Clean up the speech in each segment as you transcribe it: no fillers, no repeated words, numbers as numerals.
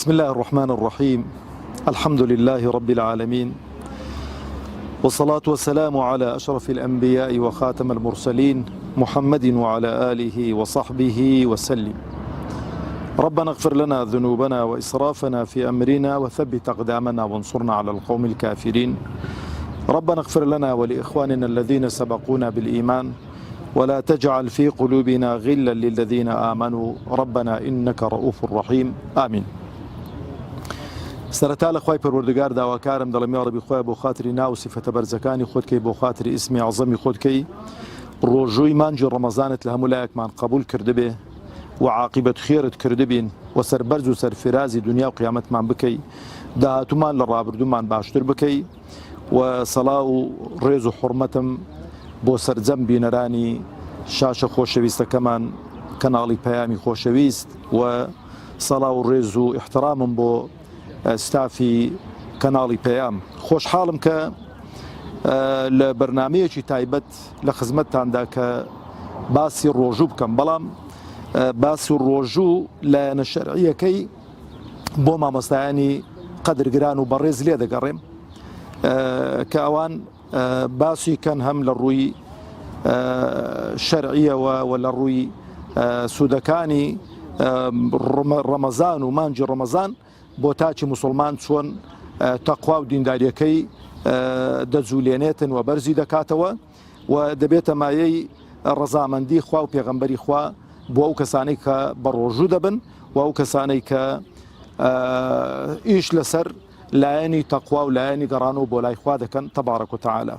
بسم الله الرحمن الرحيم. الحمد لله رب العالمين، والصلاة والسلام على أشرف الأنبياء وخاتم المرسلين محمد وعلى آله وصحبه وسلم. ربنا اغفر لنا ذنوبنا وإسرافنا في أمرنا وثبت أقدامنا وانصرنا على القوم الكافرين. ربنا اغفر لنا ولإخواننا الذين سبقونا بالإيمان ولا تجعل في قلوبنا غلا للذين آمنوا ربنا إنك رؤوف رحيم آمين. سەرەتا لە خوای پەروەردگار داواکارم دەڵێم یا ڕەبی خۆی بۆ خاتری ناو سیفەتە بەرزەکانی خۆت کەی بۆ خاتری ئیسمی عەزەمی خۆت کەی ڕۆژووی مانجی ڕەمەزانت لە هەموو لایەکمان قبول کردبێ و عاقبەت خێرت کردبین و سەربەرز و سەرفرازی دنیا و قیامەتمان بکەی، داهاتومان لە ڕابردوومان باشتر بکەی و سەڵاو و ڕێز و حورمەتم بۆ سەرجەم بینەرانی شاشە خۆشەویستەکەمان کەناڵی پەیامی خۆشەویست و سەڵاو و ڕێز و احترامم بۆ ستافی کەناڵی پەیام. خۆشحاڵم کە لە بەرنامەیەکی تایبەت لە خزمەتتاندا کە باسی ڕۆژوو بکەم، بەڵام باسی ڕۆژوو لایەنە شەرعیەکەی بۆ مامۆستایانی قەدرگران و بەڕێز لێ دەگەڕێم کە ئەوان باسی کەن هەم لە ڕووی شەرعیەوە و لە ڕووی سوودەکانی ڕەمەزان و مانجی ڕەمەزان بۆ تاچی موسڵمان چۆن تەقوا و دینداریەکەی دەجوولێنێتن و بەرزی دەکاتەوە و دەبێتە مایەی ڕەزامەندی خوا و پێغەمبەری خوا بۆ ئەو کەسانەی کە بە ڕۆژوو دەبن و ئەو کەسانەی کە ئیش لەسەر لایەنی تەقوا و لایەنی گەڕانەوە بۆ لای خوا دەکەن تەبارەک و تەعالا.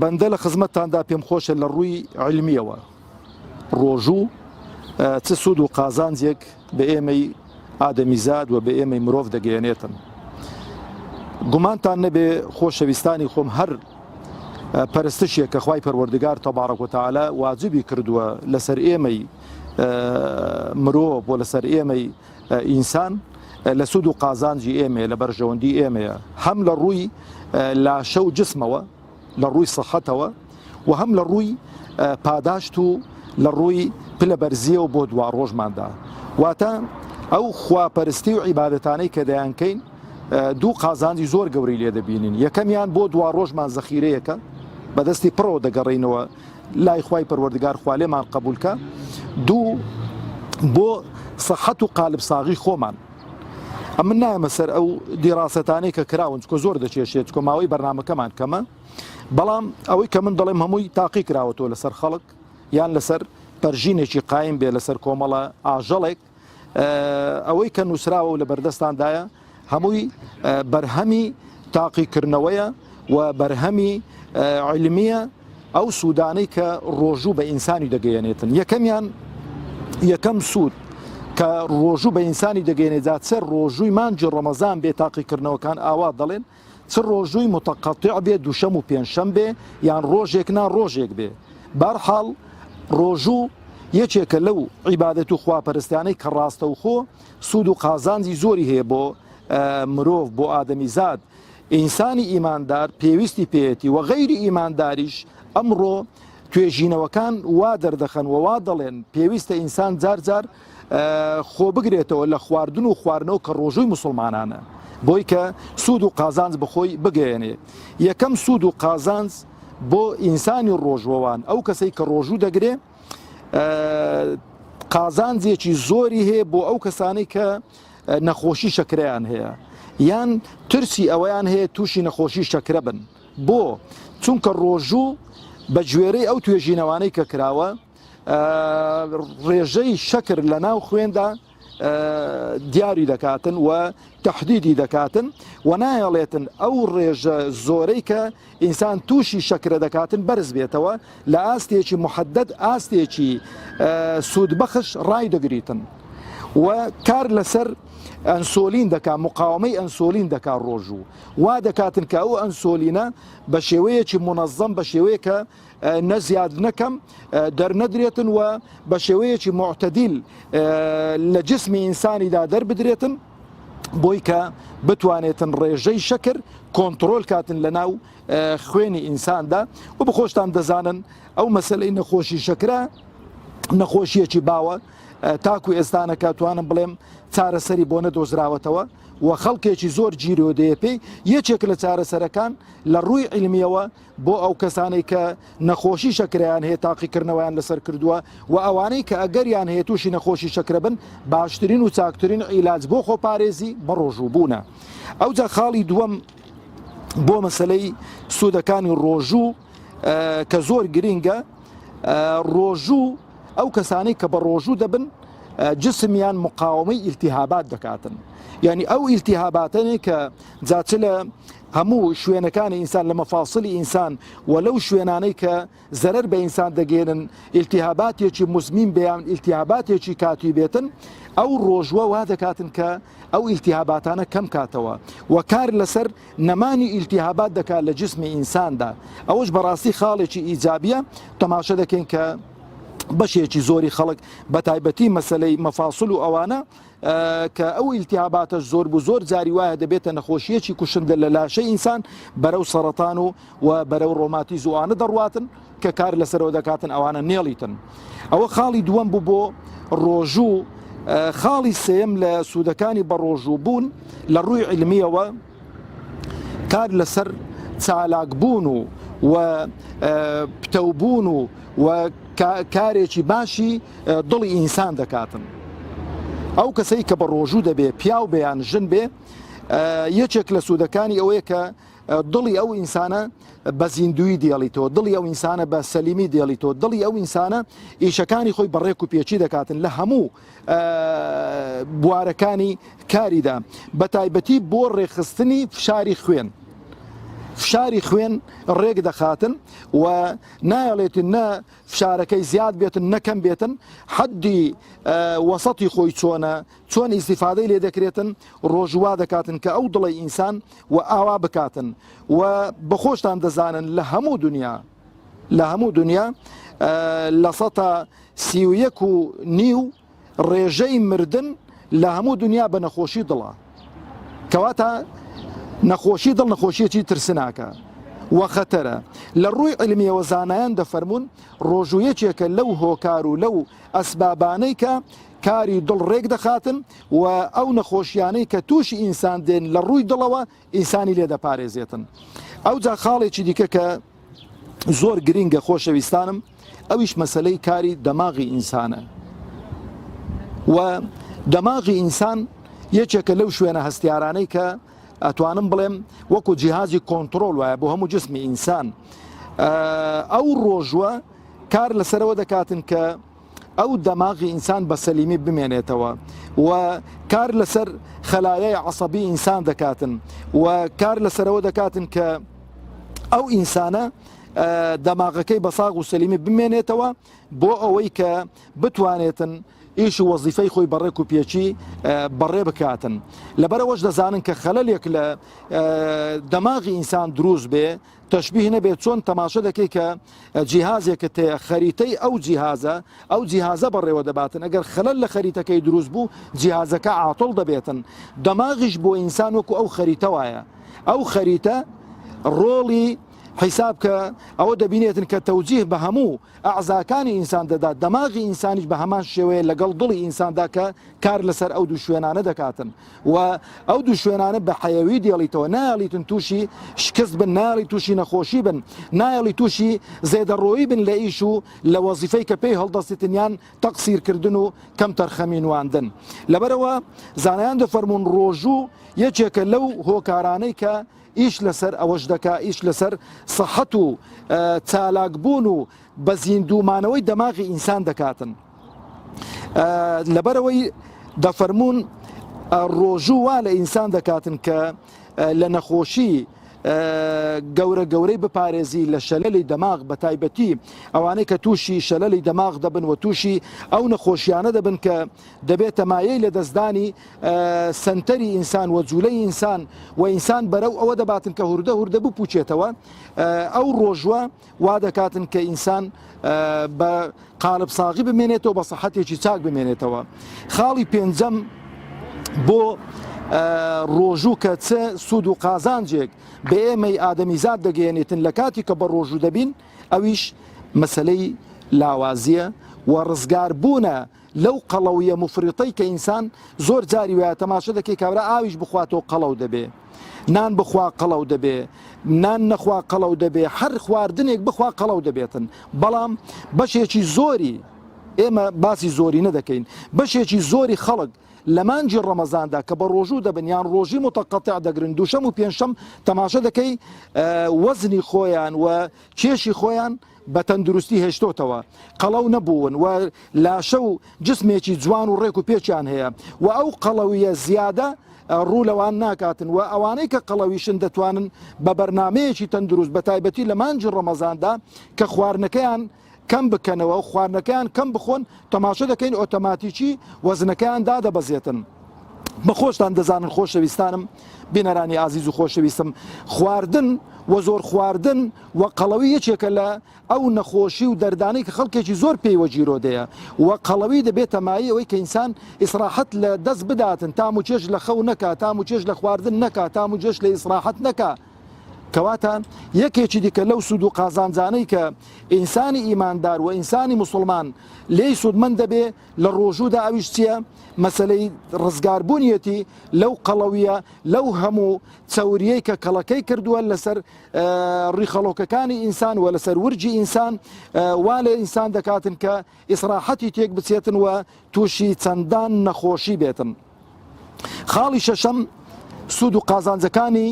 بەندە لە خزمەتتاندا پێم خۆشە لە ڕووی علمیەوە ڕۆژوو چ سوود و قازانجێک بە ئێمەی ئادەمیزاد و بە ئێمەی مرۆڤ دەگەیەنێتن. گومانتان نەبێ خۆشەویستانی خۆم هەر پەرستشێک کە خوای پەروەردگار تەبارەک و تەعالا واجبی کردووە لەسەر ئێمەی مرۆڤ و لەسەر ئێمەی ئینسان لە سوود و قازانجی ئێمە لە بەرژەوەندی ئێمەیە، هەم لە ڕووی لاشە و جسمەوە لە ڕووی سەحەتەوە و هەم لە ڕووی پاداشت و لە ڕووی پلە بەرزیە و بۆ دوا ڕۆژماندا. واتە ئەو خواپەرستی و عیبادەتانەی کە دەیانکەین دوو قازانجی زۆر گەورەی لێ دەبینین. یەکەمیان بۆ دوا ڕۆژمان زەخیرەیەکە بەدەستی پڕەوە دەگەڕینەوە لای خوای پەروەردگار خوا لێمان قبولکە، دوو بۆ سەحەت و قالب ساغی خۆمان. ئەم من نایەمە سەر ئەو دیڕاسەتانەی کە کراون چکۆ زۆر دەچێشێت چکۆ ماوەی بەرنامەکەمان کەمە، بەڵام ئەوەی کە من دەڵێم هەمووی تاقی کراوەتەوە لەسەر خەڵک یان لەسەر پەرژینێکی قایم بێ لەسەر کۆمەڵە ئاژەڵێک، ئەوەی کە نووسراوە و لە بەردەستاندایە هەمووی بەرهەمی تاقیکردنەوەیە و بەرهەمی علمیە ئەو سوودانەی کە ڕۆژوو بە ئینسانی دەگەیەنێتن. یەکەم سوود کە ڕۆژوو بە ئینسانی دەگەیەنێت چ ڕۆژووی مانجی ڕەمەزان بێ تاقیکردنەوەکان ئاوا دەڵێن، چ ڕۆژووی متەقەطیع بێ دووشەم و پێنجشەم بێ یان ڕۆژێک نا ڕۆژێک بێ. بەرحاڵ ڕۆژوو یەکێکە لەو عیبادەت و خواپەرستیانەی کە ڕاستەوخۆ سوود و قازانجی زۆری هەیە بۆ مرۆڤ، بۆ ئادەمیزاد. ئینسانی ئیماندار پێویستی پێێتی و غەیری ئیمانداریش ئەمڕۆ توێژینەوەکان وا دەردەخەن و وا دەڵێن پێویستە ئینسان جار جار خۆ بگرێتەوە لە خواردن و خواردنەوە کە ڕۆژووی موسڵمانانە بۆی کە سوود و قازانج بخۆی بگەێنێ. یەکەم سوود و قازانج بۆ ئینسانی ڕۆژوەوان ئەو کەسەی کە ڕۆژوو دەگرێ قازانجێکی زۆری هەیە بۆ ئەو کەسانەی کە نەخۆشی شەکرەیان هەیە یان ترسی ئەوەیان هەیە تووشی نەخۆشی شەکرە بن. بۆ چونکە ڕۆژوو بە گوێرەی ئەو توێژینەوانەی کە کراوە ڕێژەی شەکر لە ناو خوێندا دیاری دەکاتن و تەحدیدی دەکاتن و نایەڵێتن ئەو ڕێژە زۆرەی کە ئینسان تووشی شەکرە دەکاتن بەرز بێتەوە لە ئاستێکی محەدەد ئاستێکی سوودبەخش ڕای دەگریتن و کار لەسەر ئەنسۆلین دەکا، مقاومەی ئەنسۆلین دەکا ڕۆژوو وا دەکاتن کە ئەو ئەنسۆلینە بە شێوەیەکی منەظەم بە شێوەیە کە نەزیاد نەکەم دەرنەدرێتن و بە شێوەیەکی معتەدیل لە جسمی ئینسانیدا دەربدرێتن بۆی کە بتوانێتن ڕێژەی شەکر کۆنتڕۆل کاتن لە ناو خوێنی ئینساندا و بخۆشتان دەزانن ئەو مەسەلەی نەخۆشی شەکرە نەخۆشیەکی باوە تاکو ئێستانەکە توانم بڵێم چارەسەری بۆ نەدۆزراوەتەوە و خەڵکێکی زۆر گیرۆ دەیە پێی یەکێک لە چارەسەرەکان لە ڕووی علمیەوە بۆ ئەو کەسانەی کە نەخۆشی شەکرەیان هەیە تاقیکردنەوەیان لەسەر کردووە و ئەوانەی کە ئەگەریان هەیە تووشی نەخۆشی شەکرە بن باشترین و چاکترین عیلاج بۆ خۆپارێزی بە ڕۆژووبوونە. ئەوجا خاڵی دووەم بۆ مەسەلەی سوودەکانی ڕۆژوو کە زۆر گرینگە ڕۆژوو ئەو کەسانی کە بە ڕۆژوو دەبن جسمیان مقاومەی ئیلتیهابات دەکاتن یعنی ئەو ئیلتیهاباتەنی کە جاچ لە هەموو شوێنەکانی ئینسان لە مەفاسڵی ئینسان و لەو شوێنانەی کە زەرەر بە ئینسان دەگێنن ئیلتیهاباتێکی مزمین بەیان ئیلتیهاباتێکی کاتی بێتن ئەو ڕۆژوە وا دەکاتن کە ئەو ئیلتیهاباتانە کەم کاتەوە و کار لەسەر نەمانی ئیلتیهابات دەکات لە جسمی ئینساندا ئەوش بەڕاستی خاڵێکی ئیجابیە تەماشە دەکەین کە بەشێکی زۆری خەڵک بە تایبەتی مەسەلەی مەفاسڵ و ئەوانە کە ئەو ئیلتیهاباتە زۆر بوو زۆر جاری وایە دەبێتە نەخۆشیەکی کوشندە لە لاشەی ئینسان بەرەو سەرەتان و بەرەو ڕۆماتی زوانە دەڕواتن کە کار لەسەرەوە دەکاتن ئەوانە نێڵیتن. ئەوە خاڵی دووەم بوو بۆ ڕۆژوو. خاڵی سێم لە سوودەکانی بە ڕۆژوو بوون لە ڕووی علمیەوە کار لەسەر چالاکبوون و پتەوبوون و کارێکی باشی دڵی ئینسان دەکاتن. ئەو کەسەی کە بە ڕۆژوو دەبێ پیاو بەیان ژن بێ یەکێک لە سوودەکانی ئەوەیە کە دڵی ئەو ئینسانە بە زیندوی دێڵیتەوە دڵی ئەو ئینسانە بە سەلیمی دێڵیتەوە دڵی ئەو ئینسانە ئیشەکانی خۆی بەڕێک و پێچی دەکاتن لە هەموو بوارەکانی کاریدا بە تایبەتی بۆ ڕێخستنی فشاری خوێن. فشاری خوێن ڕێک دەخاتن و نایەڵێتن نە فشارەکەی زیاد بێتن نەکەم بێتن حەدی وەسەتی خۆی چۆنە چۆن ئیستیفادەی لێ دەکرێتن ڕۆژوا دەکاتن کە ئەو دڵی ئینسان و ئاوا بکاتن و بەخۆشتان دەزانن لە هەموو دنیا لە 130.9 ڕێژەی مردن لە هەموو دنیا بە نەخۆشی دڵە کەواتە نەخۆشی دڵ نەخۆشیەکی ترسناکە و خەتەرە. لە ڕووی علمیەوە زانایان دەفەرمونون ڕۆژوویەکێکە لەو هۆکار و لەو ئەسبابانەی کە کاری دڵ ڕێک دەخاتن و ئەو نەخۆشیانەی کە تووشی ئینسان دێن لە ڕووی دڵەوە ئینسانی لێ دەپارێزێتن. ئەو جا خاڵێکی دیکە کە زۆر گرینگە خۆشەویستانم ئەویش مەسەلەی کاری دەماغی ئینسانە و دەماغی ئینسان یەکێکە لەو شوێنە هەستیارانەی کە ئەتوانم بڵێم وەکو جیهازی کۆنتترۆل وایە بۆ هەموو جسمی ئینسان ئەو ڕۆژوە کار لەسەرەوە دەکاتن کە ئەو دەماغی ئینسان بە سەلیمی بمێنێتەوە و کار لەسەر خەلایای عەسەبی ئینسان دەکاتن و کار لەسەرەوە دەکاتن کە ئەو ئینسانە دەماغەکەی بە ساغ و سەلیمی بمێنێتەوە بۆ ئەوەی کە بتوانێتن ئیش و وەزیفەی خۆی بەڕێک و پێچی بەڕێ بکاتن. لەبەرەوەش دەزانن کە خەلەلێک لە دەماغی ئینسان دروست بێ تەشبیه نەبێت چۆن تەماشە دەکەی کە جیهازێکە تێ خەریتەی ئەو جیهازە بەڕێوە دەباتن ئەگەر خەلەل لە خەریتەکەی دروست بوو جیهازەکە عاتڵ دەبێتن. دەماغیش بۆ ئینسان وەکو ئەو خەریتە وایە ئەو خەریتە ڕۆڵی حیساب کە ئەوە دەبینێتن کە تەوجیه بە هەموو ئەعزاکانی ئینسان دەدات دەماغی ئینسانیش بە هەمان شێوەیە لەگەڵ دڵی ئینساندا کە کار لەسەر ئەو دوو شوێنانە دەکاتن و ئەو دوو شوێنانە بە حەیەوی دێڵیتەوە نایەڵیتن تووشی شکست بن نایەڵی تووشی نەخۆشی بن نایەڵی تووشی زێدەڕۆیی بن لە ئیش و لە وەزیفەی کە پێی هەڵدەستیتنیان تەقسیرکردن و کەم تەرخەمینواندن. لەبەرەوە زانایان دەفەرمونون ڕۆژوو یەکێکە لەو هۆکارانەی کە ئیش لەسەر ئەوەش دەکا ئیش لەسەر سەحەت و چالاکبوون و بە زیندومانەوەی دەماغی ئینسان دەکاتن. لەبەرەوەی دەفەرمونون ڕۆژوو وا لە ئینسان دەکاتن کە لە نەخۆشی گەورەی بپارێزی لە شەلەلی دەماغ بە تایبەتی ئەوانەی کە تووشی شەلەلی دەماغ دەبن و تووشی ئەو نەخۆشیانە دەبن کە دەبێتە مایەی لە دەستدانی سنتەری ئینسان و جوولەی ئینسان و ئینسان بەرەو ئەوە دەباتن کە هوردە بپوچێتەوە ئەو ڕۆژوە وا دەکاتن کە ئینسان بە قالب ساغی بمێنێتەوە بە سەحەتێکی چاک بمێنێتەوە. خاڵی پێنجەم بۆ ڕۆژوو کە چه سوود و قازانجێک بە ئێمەی ئادەمیزاد دەگەێنێتن لە کاتی کە بە ڕۆژوو دەبین ئەویش مەسەلەی لاوازیە و ڕزگاربوونە لەو قەڵەویە مفرطەی کە ئینسان زۆر جاری وایە تەماشە دەکەی کابرا ئاویش بخواتەوە قەڵەو دەبێ، نان بخوا قەڵەو دەبێ، نان نەخوا قەڵەو دەبێ، هەر خواردنێک بخوا قەڵەو دەبێتن. بەڵام بەشێکی زۆری ئێمە باسی زۆری نەدەکەین، بەشێکی زۆری خەڵک لە مانجی ڕەمەزاندا کە بە ڕۆژوو دەبن یان ڕۆژی متەقەتیع دەگرن، دووشەم و پێنجشەم تەماشە دەکەی وەزنی خۆیان و کێشی خۆیان بە تەندروستی هێشتۆتەوە، قەڵەو نەبوون و لاشە و جسمێکی جوان و ڕێک و پێچیان هەیە و ئەو قەڵەویە زیادە ڕوو لەوان ناکاتن و ئەوانەی کە قەڵەویشن دەتوانن بە بەرنامەیەکی تەندروست بە تایبەتی لە مانجی ڕەمەزاندا کە خواردنەکەیان کەم بکەنەوە و خواردنەکەیان کەم بخۆن، تەماشە دەکەین ئۆتۆماتیکی وەزنەکەیان دادەبەزێتن. بەخۆشتان دەزانن خۆشەویستانم، بینەرانی ئازیز و خۆشەویستم، خواردن و زۆر خواردن و قەڵەوی یەکێکە لە ئەو نەخۆشی و دەردانەی کە خەڵکێکی زۆر پێی وەجیرۆدەیە و قەڵەوی دەبێتە مایە ئەوەی کە ئینسان ئیسراحەت لە دەست بداتن، تام و چێژ لە خەو نەکا، تام و چێژ لە خواردن نەکا، تام و چێژ لە ئیسراحەت نەکا. کەواتە یەکێکی دیکە لەو سود و قازانجانەی کە ئینسانی ئیماندار و ئینسانی مسلمان لێی سودمەند دەبێ لە ڕۆژوودا ئەویش چییە؟ مەسەلەی ڕزگاربوونیەتی لەو قەڵەویە، لەو هەموو چەوریەی کە کەڵەکەی کردووە لەسەر ڕیخەڵۆکەکانی ئینسان و لەسەر ورجی ئینسان وا لە ئینسان دەکاتن کە ئیسراحەتی تێک بچێتن و تووشی چەندان نەخۆشی بێتن. خاڵی شەشەم سود و قازانجەکانی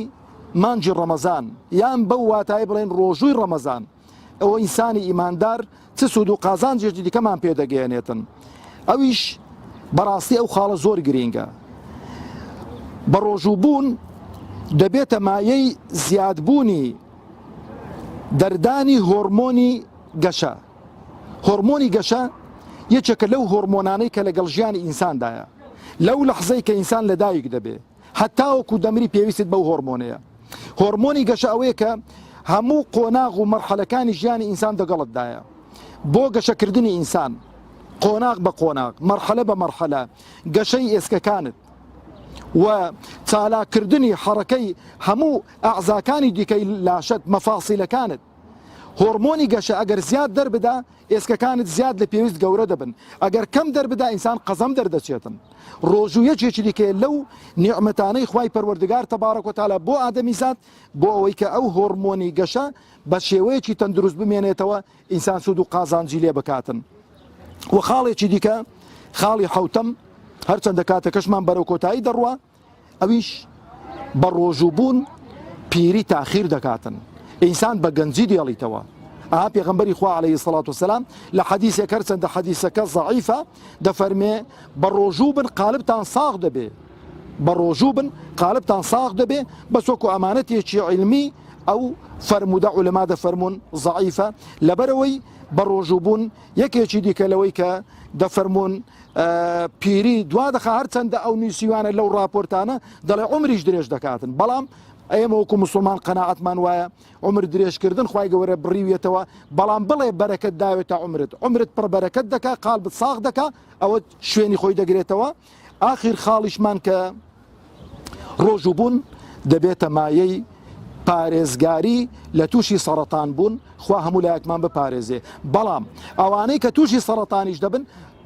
مانجی ڕەمەزان یان بەو واتای بڵێن ڕۆژووی ڕەمەزان، ئەوە ئینسانی ئیماندار چ سود و قازانجێکی دیکەمان پێدەگەێنێتن. ئەویش بەڕاستی ئەو خاڵە زۆر گرینگە. بە ڕۆژووبوون دەبێتە مایەی زیادبوونی دەردانی هۆرمۆنی گەشە. هۆرمۆنی گەشە یەکێکە لەو هۆرمۆنانەی کە لەگەڵ ژیانی ئینساندایە، لەو لەحزەی کە ئینسان لەدایک دەبێ هەتاوەکو دەمری پێویستیت بەو هۆرمۆنەیە. هۆرمۆنی گەشە ئەوەیە کە هەموو قۆناغ و مەرحەلەکانی ژیانی ئینسان دەگەڵتدایە بۆ گەشەکردنی ئینسان، قۆناغ بە قۆناغ، مەرحەلە بە مەرحەلە، گەشەی ئێسکەکانت و چالاکردنی حەڕەکەی هەموو ئەعزاکانی دیکەی لاشت مەفاسیلەکانت. هۆرمۆنی گەشە ئەگەر زیاد دەربدا ئێسکەکانت زیاد لە پێویست گەورە دەبن، ئەگەر کەم دەربدا ئینسان قەزەم دەردەچێتن. ڕۆژوویەکێکی دیکە لەو نیعمەتانەی خوای پەروەردگار تەبارەک و تەعالا بۆ ئادەمیزاد بۆ ئەوەی کە ئەو هۆرمۆنی گەشە بە شێوەیەکی تەندروست بمێنێتەوە ئینسان سود و قازانجی لێ بکاتن. و خاڵێکی دیکە خاڵی حەوتەم هەرچەندە کاتەکەشمان بەرەو کۆتایی دەڕوە، ئەویش بە ڕۆژووبوون پیری تاخیر دەکاتن، ئینسان بە گەنجی دێڵیتەوە. ئاها پێغەمبەری خوا عەلەیهی سەڵات وسەلام لە حەدیثێک هەرچەندە حەدیثەکە ضەعیفە دەفەرمێ بە ڕۆژوو بن قالبتان ساغ دەبێ، بە ڕۆژوو بن قالبتان ساغ دەبێ، بەس وەکو ئەمانەتێکی عیلمی ئەو فەرموودە عولەما دەفەرمون ضەعیفە، لەبەرەوەی بە ڕۆژووبوون یەکێکی دیکە لەوەی کە دەفەرمون پیری دوا دەخا هەرچەندە ئەو نووسیوانە لەو راپۆرتانە دەڵێ عومریش درێژ دەکاتن، بەڵام ئێمە وەکو مسلمان قەناعەتمان وایە عمر درێژکردن خوای گەورە بڕیوێتەوە، بەڵام بڵێ بەرەکەت داوێتە عمرت پڕ بەرەکەت دەکا، قالبت ساغ دەکا، ئەوە شوێنی خۆی دەگرێتەوە. ئاخر خاڵیشمان کە ڕۆژووبوون دەبێتە مایەی پارێزگاری لە تووشی سەرەتان بوون، خوا هەموو لایەکمان بپارێزێ. بەڵام ئەوانەی کە تووشی سەرەتانیش دەبن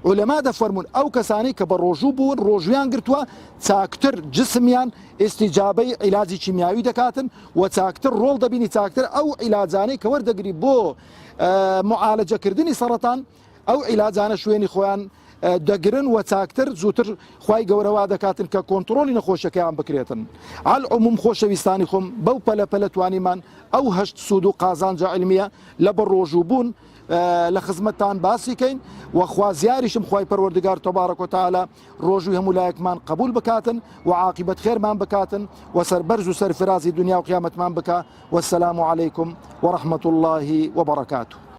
عولەما دەفەرمون ئەو کەسانی کە بە ڕۆژوو بوون ڕۆژویان گرتووە چاکتر جسمیان ئێستیجابەی عیلاجی کیمیاوی دەکاتن و چاکتر ڕۆڵ دەبینی، چاکتر ئەو عیلاجانەی کە وەردەگری بۆ معالەجەکردنی سەرەتان ئەو عیلاجانە شوێنی خۆیان دەگرن و چاکتر زووتر خوای گەورەوا دەکاتن کە کۆنتڕۆلی نەخۆشەکەیان بکرێتن. عەلعوموم خۆشەویستانی خۆم بەو پەلە توانیمان ئەو هەشت سود و قازانجە عیلمیە لە بە ڕۆژووبوون لە خزمەتتان باسی کەین و خوازیاریشم خوای پەروەردگار تەبارەک و تەعالا ڕۆژووی هەموو لایەکمان قبول بکاتن و عاقبەت خێرمان بکاتن و سەربەرز و سەرفرازی دنیا و قیامەتمان بکا. وەسەلام عەلەیکم وەڕەحمەت الله وبەڕەکاتوه.